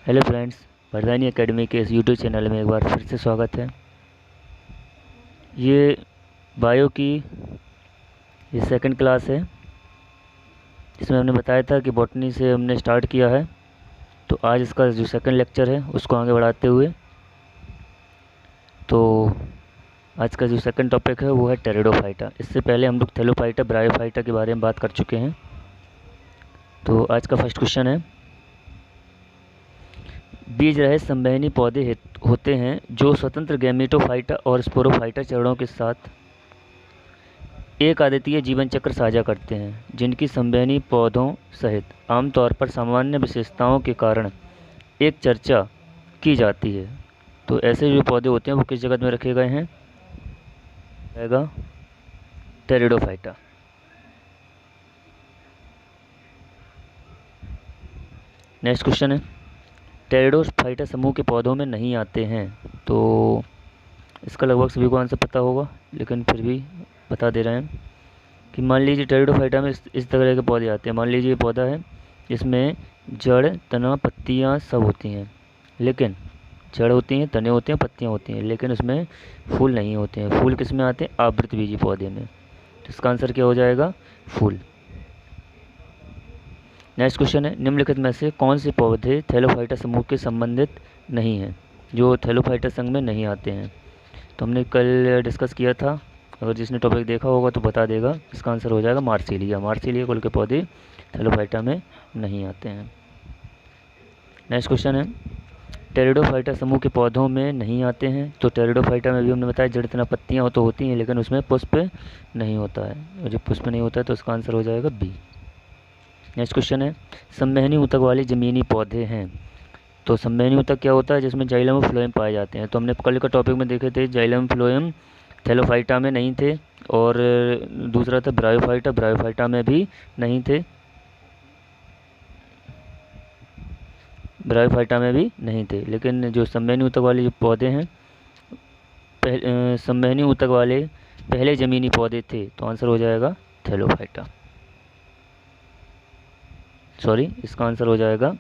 Hello friends, वरदानी academy के इस YouTube channel में एक बार फिर से स्वागत है। ये बायो की ये सेकंड क्लास है, जिसमें हमने बताया था कि बॉटनी से हमने स्टार्ट किया है। तो आज इसका जो सेकंड लेक्चर है उसको आगे बढ़ाते हुए तो आज का जो सेकंड टॉपिक है वो है टेरिडोफाइटा। इससे पहले हम लोग थैलोफाइटा, ब्रायोफाइटा के बारे में बात कर चुके हैं। तो आज का फर्स्ट क्वेश्चन है, बीज रहित संवहनी पौधे होते हैं जो स्वतंत्र गैमेटोफाइटा और स्पोरोफाइटा चरणों के साथ एक आदितीय जीवन चक्र साझा करते हैं, जिनकी संवहनी पौधों सहित आमतौर पर सामान्य विशेषताओं के कारण एक चर्चा की जाती है। तो ऐसे जो पौधे होते हैं वो किस जगत में रखे गए हैं? रहेगा टेरिडोफाइटा। नेक्स्ट क्वेश्चन है, टेरिडोफाइटा समूह के पौधों में नहीं आते हैं। तो इसका लगभग सभी को आंसर पता होगा, लेकिन फिर भी बता दे रहे हैं कि मान लीजिए टेरिडोफाइटा में इस तरह के पौधे आते हैं। मान लीजिए ये पौधा है, जिसमें जड़, तना, पत्तियाँ सब होती हैं, लेकिन जड़ होती हैं, तने होते हैं, पत्तियाँ होती हैं, लेकिन उसमें फूल नहीं होते हैं। फूल किस में आते हैं? आवृतबीजी पौधे में। तो इसका आंसर क्या हो जाएगा? फूल। नेक्स्ट क्वेश्चन है, निम्नलिखित में से कौन से पौधे थैलोफाइटा समूह के संबंधित नहीं हैं, जो थैलोफाइटा संघ में नहीं आते हैं? तो हमने कल डिस्कस किया था, अगर जिसने टॉपिक देखा होगा तो बता देगा। इसका आंसर हो जाएगा मार्सिलिया। मार्सिलिया कुल के पौधे थैलोफाइटा में नहीं आते हैं। नेक्स्ट क्वेश्चन है, टेरिडोफाइटा समूह के पौधों में नहीं आते हैं। तो टेरिडोफाइटा में भी हमने बताया जड़, तना, पत्तियाँ तो होती हैं, लेकिन उसमें पुष्प नहीं होता है। और जब पुष्प नहीं होता है तो इसका आंसर हो जाएगा बी। नेक्स्ट क्वेश्चन है, संवहनी ऊतक वाले ज़मीनी पौधे हैं। तो संवहनी ऊतक क्या होता है? जिसमें जाइलम और फ्लोएम पाए जाते हैं। तो हमने कल का टॉपिक में देखे थे, जाइलम फ्लोएम थैलोफाइटा में नहीं थे, और दूसरा था ब्रायोफाइटा, ब्रायोफाइटा में भी नहीं थे, ब्रायोफाइटा में भी नहीं थे। लेकिन जो संवहनी ऊतक वाले जो पौधे हैं, संवहनी ऊतक वाले पहले ज़मीनी पौधे थे, तो आंसर हो जाएगा थैलोफाइटा। सॉरी, इसका आंसर हो जाएगा,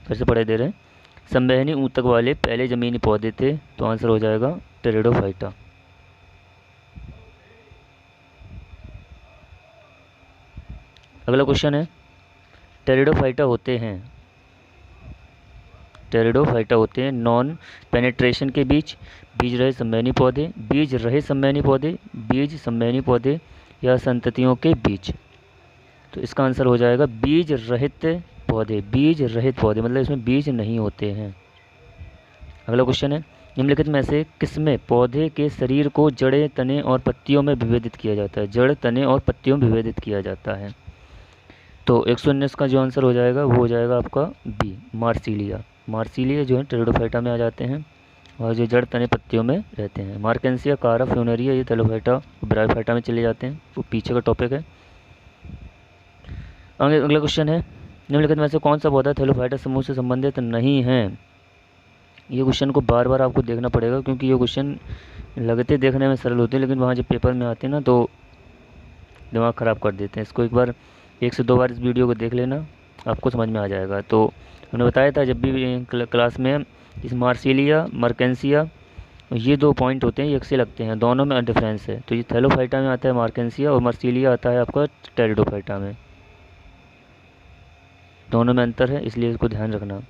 फिर से पढ़े दे रहे हैं, संवहनी ऊतक वाले पहले ज़मीनी पौधे थे, तो आंसर हो जाएगा टेरिडोफाइटा। अगला क्वेश्चन है, टेरिडोफाइटा होते हैं नॉन पेनेट्रेशन के बीज रहित संवहनी पौधे, बीज रहित संवहनी पौधे, बीज संवहनी पौधे या संततियों के बीज। तो इसका आंसर हो जाएगा बीज रहित पौधे। बीज रहित पौधे मतलब इसमें बीज नहीं होते हैं। अगला क्वेश्चन है, निम्नलिखित में से किसमें पौधे के शरीर को जड़ें, तने और पत्तियों में विभेदित किया जाता है? जड़, तने और पत्तियों में विभेदित किया जाता है। तो 119 का जो आंसर हो जाएगा वो हो जाएगा आपका बी, मार्सिलिया। मार्सिलिया जो है टेरिडोफाइटा में आ जाते हैं, और जो जड़, तने, पत्तियों में रहते हैं। मार्केंसिया, कारा, फ्यूनेरिया ये थैलोफाइटा, ब्रायोफाइटा में चले जाते हैं, वो पीछे का टॉपिक है। आगे अगला क्वेश्चन है, निम्नलिखित में से कौन सा पौधा थैलोफाइटा समूह से संबंधित नहीं है? ये क्वेश्चन को बार बार आपको देखना पड़ेगा, क्योंकि ये क्वेश्चन लगते देखने में सरल होते हैं, लेकिन वहाँ जब पेपर में आते हैं ना तो दिमाग ख़राब कर देते हैं। इसको एक बार 1 से 2 बार इस वीडियो को देख लेना, आपको समझ में आ जाएगा। तो हमने बताया था जब भी क्लास में, इस मार्सिलिया, मर्केंसिया, ये 2 पॉइंट होते हैं, एक से लगते हैं, दोनों में डिफरेंस है। तो ये थैलोफाइटा में आता है मार्केंसिया, और मार्सिलिया आता है आपका टेरिडोफाइटा में। दोनों में अंतर है, इसलिए इसको ध्यान रखना।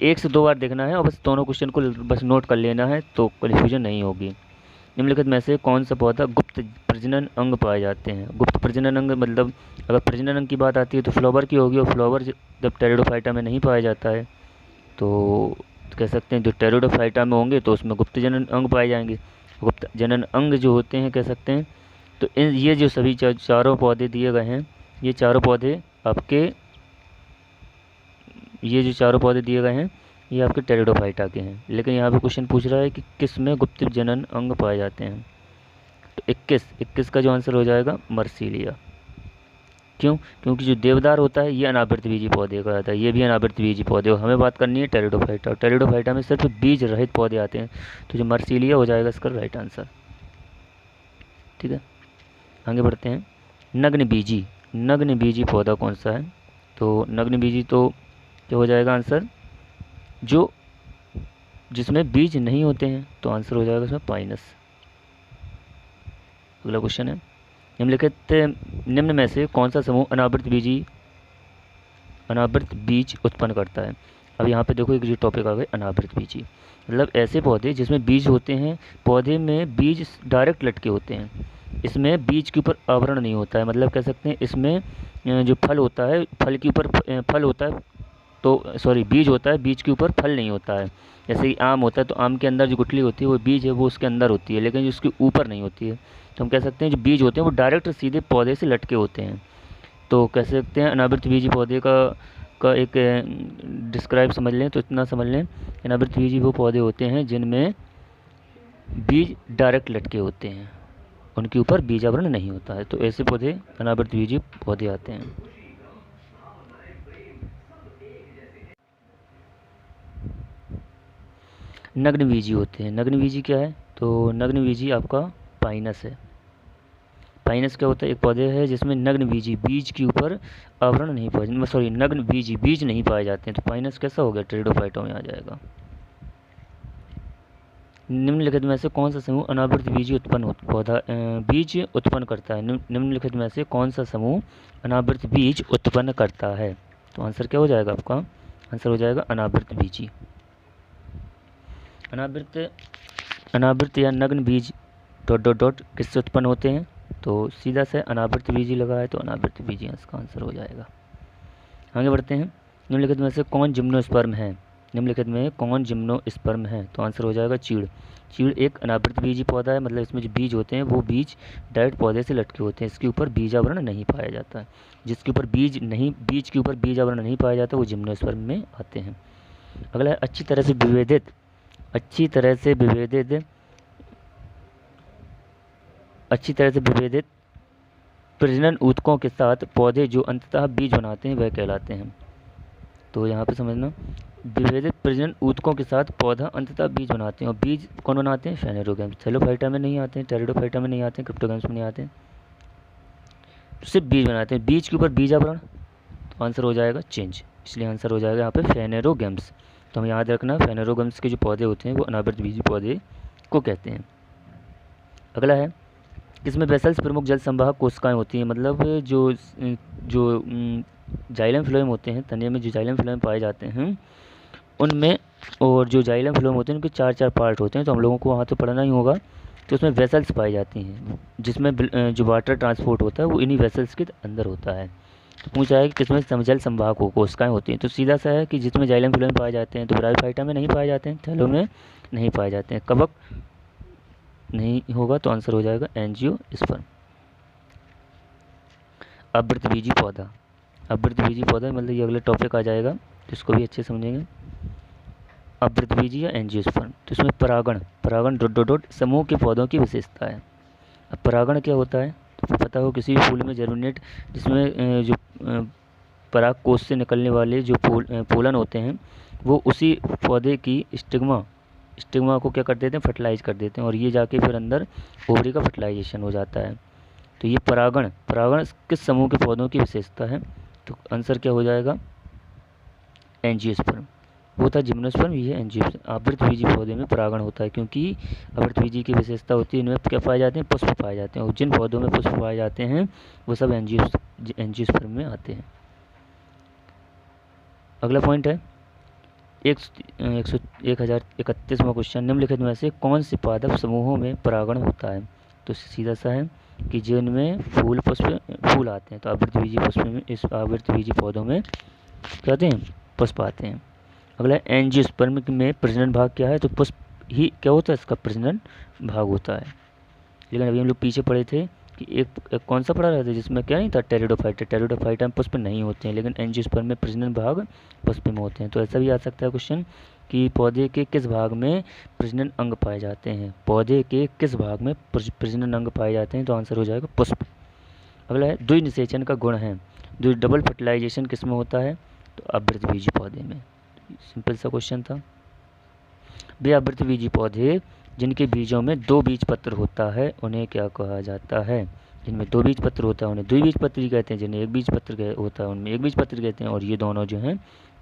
1 से 2 बार देखना है और बस दोनों क्वेश्चन को बस नोट कर लेना है, तो कन्फ्यूजन नहीं होगी। निम्नलिखित में से कौन सा पौधा गुप्त प्रजनन अंग पाए जाते हैं? गुप्त प्रजनन अंग मतलब अगर प्रजनन अंग की बात आती है तो फ्लावर की होगी, और फ्लावर जब टेरिडोफाइटा में नहीं पाया जाता है तो कह सकते हैं जो टेरिडोफाइटा में होंगे तो उसमें गुप्त जनन अंग पाए जाएंगे। गुप्त जनन अंग जो होते हैं कह सकते हैं, तो ये जो सभी चारों पौधे दिए गए हैं, ये चारों पौधे आपके, ये जो चारों पौधे दिए गए हैं ये आपके टेरिडोफाइटा के हैं। लेकिन यहाँ पे क्वेश्चन पूछ रहा है कि किस में गुप्त जनन अंग पाए जाते हैं। तो 21 का जो आंसर हो जाएगा मार्सिलिया। क्यों? क्योंकि जो देवदार होता है ये अनावृतबीजी पौधे का आता है, ये भी अनावृतबीजी पौधे। और हमें बात करनी है टेरिडोफाइटा, और टेरिडोफाइटा में सिर्फ बीज रहित पौधे आते हैं। तो जो मार्सिलिया हो जाएगा इसका राइट आंसर। ठीक है, आगे बढ़ते हैं। नग्नबीजी पौधा कौन सा है? तो नग्नबीजी तो क्या हो जाएगा आंसर? जो जिसमें बीज नहीं होते हैं, तो आंसर हो जाएगा इसमें पाइनस। अगला क्वेश्चन है, निम्न में से कौन सा समूह अनावृत बीज उत्पन्न करता है। अब यहाँ पे देखो एक जो टॉपिक आ गया अनावृत बीजी, मतलब ऐसे पौधे जिसमें बीज होते हैं, पौधे में बीज डायरेक्ट लटके होते हैं, इसमें बीज के ऊपर आवरण नहीं होता है, मतलब कह सकते हैं इसमें जो फल होता है, फल के ऊपर फल होता है, तो सॉरी बीज होता है, बीज के ऊपर फल नहीं होता है। जैसे कि आम होता है, तो आम के अंदर जो गुठली होती है वो बीज है, वो उसके अंदर होती है, लेकिन जो उसके ऊपर नहीं होती है। तो हम कह सकते हैं जो बीज होते हैं वो डायरेक्ट सीधे पौधे से लटके होते हैं। तो कह सकते हैं अनावृत बीजी पौधे का एक डिस्क्राइब समझ लें तो इतना समझ लें, अनावृत बीजी वो पौधे होते हैं जिनमें बीज डायरेक्ट लटके होते हैं, उनके ऊपर बीजावरण नहीं होता है, तो ऐसे पौधे अनावृत बीजी पौधे आते हैं। नग्न बीजी होते हैं, नग्न बीजी क्या है, तो नग्न बीजी आपका पाइनस है। पाइनस क्या होता है, एक पौधे है जिसमें नग्न बीजी, बीज के ऊपर आवरण नहीं पाए, सॉरी नग्न बीजी, बीज नहीं पाए जाते हैं, तो पाइनस कैसा हो गया, टेरिडोफाइटा में आ जाएगा। निम्नलिखित में से कौन सा समूह अनावृत बीज उत्पन्न करता है। निम्नलिखित में से कौन सा समूह अनावृत बीज उत्पन्न करता है, तो आंसर क्या हो जाएगा आपका, आंसर हो जाएगा अनावृत बीजी। अनावृत या नग्न बीज डॉट डॉट डॉट किससे उत्पन्न होते हैं, तो सीधा से अनावृत बीजी लगा है, तो अनावृत बीजी इसका आंसर हो जाएगा। आगे बढ़ते हैं, निम्नलिखित में से कौन जिम्नोस्पर्म है, निम्नलिखित में कौन जिम्नोस्पर्म है, तो आंसर हो जाएगा चीड़। चीड़ एक अनावृत बीजी पौधा है, मतलब इसमें जो बीज होते हैं वो बीज डायरेक्ट पौधे से लटके होते हैं, इसके ऊपर बीजावरण नहीं पाया जाता है। जिसके ऊपर बीज के ऊपर बीजावरण नहीं पाया जाता वो जिम्नोस्पर्म में आते हैं। अगला है अच्छी तरह से विभेदित प्रजनन ऊतकों के साथ पौधे जो अंततः बीज बनाते हैं वह कहलाते हैं। तो यहाँ पे समझना, विभेदित प्रजनन ऊतकों के साथ पौधा अंततः बीज बनाते हैं, और बीज कौन बनाते हैं, फेनेरोगैम्स। थैलोफाइटा में नहीं आते हैं, टेरिडोफाइटा में नहीं आते हैं, क्रिप्टोगैम्स में नहीं आते हैं, सिर्फ बीज बनाते हैं, बीज के ऊपर बीजावरण, तो आंसर हो जाएगा चेंज, इसलिए आंसर हो जाएगा यहाँ पे फेनेरोगैम्स। तो हमें याद रखना फेनेरोगैम्स के जो पौधे होते हैं वो अनावृत बीजी पौधे को कहते हैं। अगला है, किसमें वेसल्स प्रमुख जल संवाहक कोशिकाएं होती हैं, मतलब जो जाइलम फ्लोएम होते हैं, तने में जो जाइलम फ्लोएम पाए जाते हैं उनमें, और जो जाइलम फ्लोएम होते हैं उनके 4 पार्ट होते हैं, तो हम लोगों को वहाँ तो पढ़ना ही होगा। तो उसमें वेसल्स पाई जाती हैं, जिसमें जो वाटर ट्रांसपोर्ट होता है वो इन्हीं वेसल्स के अंदर होता है। तो पूछा है कि किसमें जल संवाहक कोशिकाएं होती हैं, तो सीधा सा है कि जिसमें जाइलम फ्लोएम पाए जाते हैं, तो ब्रायोफाइटा में नहीं पाए जाते हैं, थैलो में नहीं पाए जाते हैं, कवक नहीं होगा, तो आंसर हो जाएगा एंजियोस्पर्म। आवृतबीजी पौधा, आवृतबीजी पौधा मतलब ये अगला टॉपिक आ जाएगा, जिसको भी अच्छे समझेंगे। आवृतबीजी या एंजियोस्पर्म, तो इसमें परागण डॉट डॉट डॉट समूह के पौधों की विशेषता है। अब परागण क्या होता है, तो पता हो किसी भी फूल में जर्मिनेट, जिसमें जो पराग कोष से निकलने वाले जो पोलन होते हैं वो उसी पौधे की स्टिग्मा को क्या कर देते हैं, फर्टिलाइज कर देते हैं, और ये जाके फिर अंदर ओवरी का फर्टिलाइजेशन हो जाता है। तो ये परागण किस समूह के पौधों की विशेषता है, तो आंसर क्या हो जाएगा, एंजियोस्पर्म। वो था जिम्नोस्पर्म, ये एंजियोस्पर्म। आवृतबीजी पौधे में परागण होता है, क्योंकि आवृतबीजी की विशेषता होती है, इनमें क्या पाए जाते हैं, पुष्प पाए जाते हैं, और जिन पौधों में पुष्प पाए जाते हैं वो सब एंजियोस्पर्म में आते हैं। अगला पॉइंट है 1031वां क्वेश्चन, निम्नलिखित में से कौन से पादप समूहों में परागण होता है, तो सीधा सा है कि जिनमें फूल आते हैं, तो आवृतबीजी पुष्प में, इस आवृतबीजी पौधों में क्या आते हैं, पुष्प आते हैं। अगला एंजियोस्पर्म में प्रजनन भाग क्या है, तो पुष्प ही क्या होता है, इसका प्रजनन भाग होता है। लेकिन अभी हम लोग पीछे पढ़े थे कि एक कौन सा पढ़ा रहे थे जिसमें क्या नहीं था, टेरिडोफाइटा में पुष्प नहीं होते हैं, लेकिन एंजियोस्पर्म में प्रजनन भाग पुष्प में होते हैं। तो ऐसा भी आ सकता है क्वेश्चन कि पौधे के किस भाग में प्रजनन अंग पाए जाते हैं, पौधे के किस भाग में प्रजनन अंग पाए जाते हैं, तो आंसर हो जाएगा पुष्प। अगला है द्विनिषेचन का गुण है, जो डबल फर्टिलाइजेशन किस में होता है, तो आवृतबीजी पौधे में। सिंपल सा क्वेश्चन था। वे आवृतबीजी पौधे जिनके बीजों में 2 बीज पत्र होता है उन्हें क्या कहा जाता है, जिनमें 2 बीज पत्र होता है उन्हें द्विबीजपत्री कहते हैं, जिन्हें 1 बीज पत्र होता है उनमें 1 बीज पत्र कहते हैं, और ये दोनों जो हैं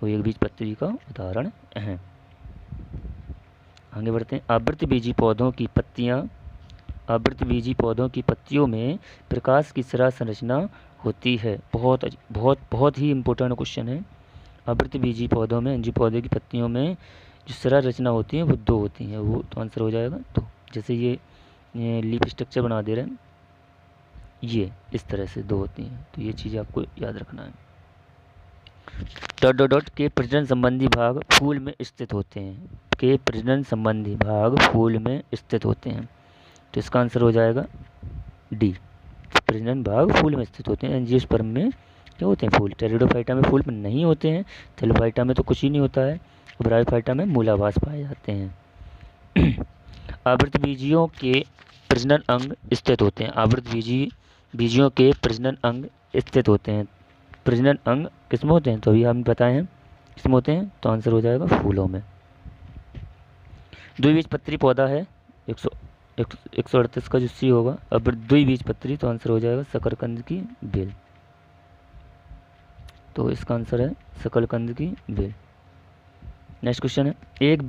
वो 1 बीज पत्री का उदाहरण हैं। आगे बढ़ते हैं। आवृतबीजी पौधों की पत्तियों में प्रकाश की तरह संरचना होती है। बहुत बहुत ही इम्पोर्टेंट क्वेश्चन है। आवृतबीजी पौधों में, जी पौधे की पत्तियों में जो सरल रचना होती है वो दो होती हैं, वो तो आंसर हो जाएगा तो। जैसे ये लीफ स्ट्रक्चर बना दे रहे हैं, ये इस तरह से दो होती हैं, तो ये चीज़ आपको याद रखना है। डॉट डॉट डॉट के प्रजनन संबंधी भाग फूल में स्थित होते हैं। के प्रजनन संबंधी भाग फूल में स्थित होते हैं, तो इसका आंसर हो जाएगा डी। प्रजनन भाग फूल में स्थित होते हैं। एंजियोस्पर्म में क्या होते हैं? फूल। टेरिडोफाइटा में फूल में नहीं होते हैं। थैलोफाइटा में तो कुछ ही नहीं होता है। ब्रायोफाइटा में मूलाभास पाए जाते हैं। आवृतबीजियों के प्रजनन अंग स्थित होते हैं। आवृतबीजियों के प्रजनन अंग स्थित होते हैं। प्रजनन अंग किसमें होते हैं? तो अभी हम बताए हैं किसमें होते हैं, तो आंसर हो जाएगा फूलों में। द्विबीजपत्री पौधा है 138 का जो सी होगा। अब द्विबीजपत्री, तो आंसर हो जाएगा शकरकंद की बेल। तो इसका आंसर है शकरकंद की बेल। नेक्स्ट क्वेश्चन है, एक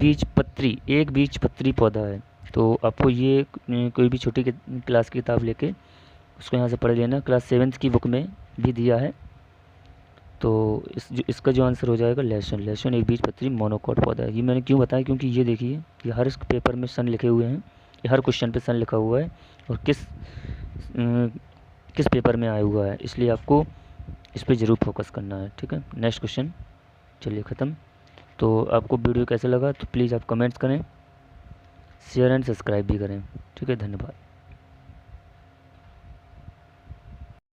बीजपत्री पौधा है। तो आपको ये कोई भी छोटी क्लास की किताब लेके उसको यहाँ से पढ़ लेना। क्लास 7th की बुक में भी दिया है। तो इसका जो आंसर हो जाएगा लहसुन एक बीजपत्री मोनोकोट पौधा है। ये मैंने क्यों बताया, क्योंकि ये देखिए ये हर पेपर में सन लिखे हुए हैं, ये हर क्वेश्चन पे सन लिखा हुआ है और किस पेपर में आया हुआ है, इसलिए आपको इस पर ज़रूर फोकस करना है। ठीक है, नेक्स्ट क्वेश्चन। चलिए ख़त्म। तो आपको वीडियो कैसा लगा तो प्लीज़ आप कमेंट्स करें, शेयर एंड सब्सक्राइब भी करें। ठीक है, धन्यवाद।